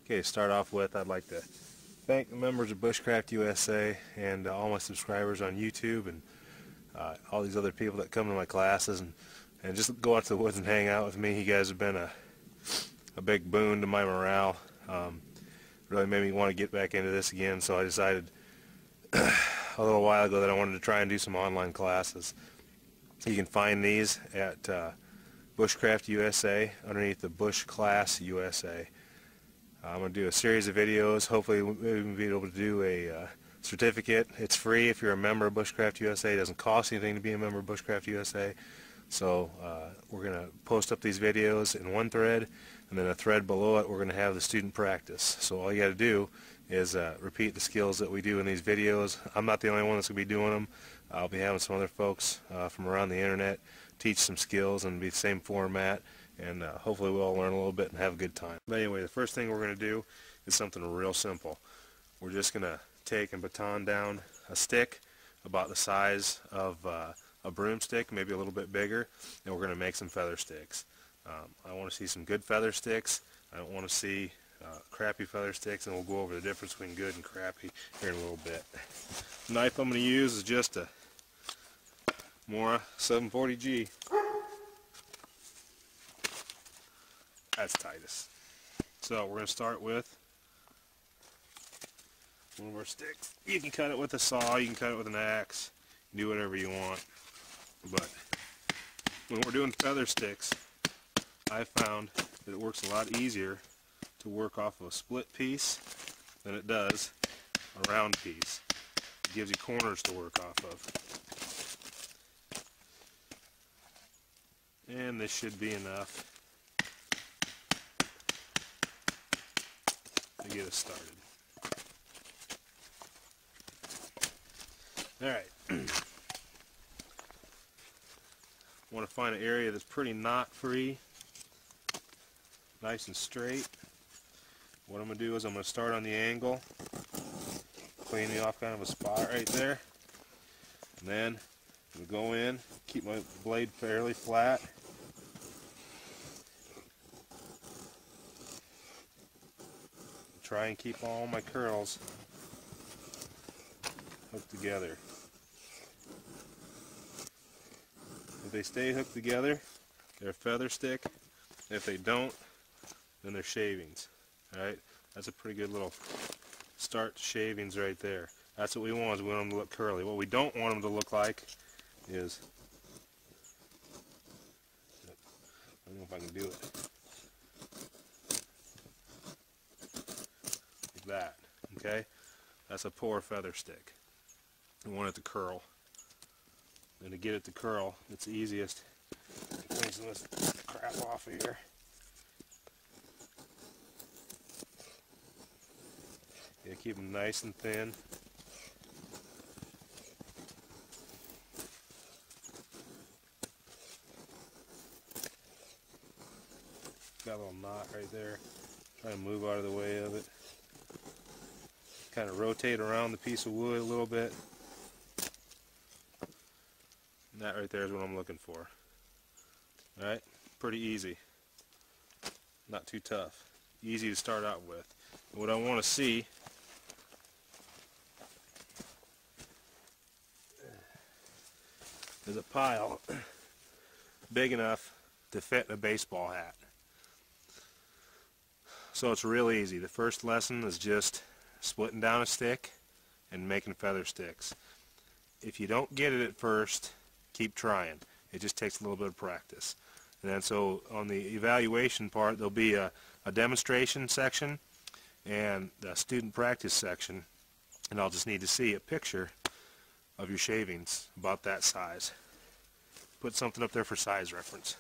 Okay, to start off with, I'd like to thank the members of Bushcraft USA and all my subscribers on YouTube and all these other people that come to my classes and just go out to the woods and hang out with me. You guys have been a big boon to my morale. Really made me want to get back into this again, so I decided a little while ago that I wanted to try and do some online classes. You can find these at Bushcraft USA underneath the Bushclass USA. I'm going to do a series of videos. Hopefully we'll be able to do a certificate. It's free if you're a member of Bushcraft USA. It doesn't cost anything to be a member of Bushcraft USA. So we're going to post up these videos in one thread, and then a thread below it we're going to have the student practice. So all you got to do is repeat the skills that we do in these videos. I'm not the only one that's going to be doing them. I'll be having some other folks from around the internet teach some skills and be the same format, and hopefully we'll all learn a little bit and have a good time. But anyway, the first thing we're going to do is something real simple. We're just going to take and baton down a stick about the size of a broomstick, maybe a little bit bigger, and we're going to make some feather sticks. I want to see some good feather sticks. I don't want to see crappy feather sticks, and we'll go over the difference between good and crappy here in a little bit. The knife I'm going to use is just a Mora 740G. That's tightest. So we're going to start with one of our sticks. You can cut it with a saw, you can cut it with an axe, do whatever you want. But when we're doing feather sticks, I found that it works a lot easier to work off of a split piece than it does a round piece. It gives you corners to work off of. And this should be enough to get us started. Alright. Want to find an area that's pretty knot free, nice and straight. What I'm going to do is I'm going to start on the angle, clean me off kind of a spot right there, and then I'm going to go in, keep my blade fairly flat. Try and keep all my curls hooked together. If they stay hooked together, they're a feather stick. If they don't, then they're shavings. Alright? That's a pretty good little start to shavings right there. That's what we want, is we want them to look curly. What we don't want them to look like is, I don't know if I can do it, like that. Okay? That's a poor feather stick. We want it to curl. And to get it to curl, it's easiest to clean some of this crap off of here. Yeah, keep them nice and thin. Got a little knot right there. Try to move out of the way of it. Kind of rotate around the piece of wood a little bit. And that right there is what I'm looking for. Alright, pretty easy. Not too tough. Easy to start out with. And what I want to see is a pile big enough to fit a baseball hat. So it's real easy. The first lesson is just splitting down a stick and making feather sticks. If you don't get it at first, keep trying. It just takes a little bit of practice. And then so on the evaluation part, there'll be a demonstration section and a student practice section, and I'll just need to see a picture of your shavings about that size. Put something up there for size reference.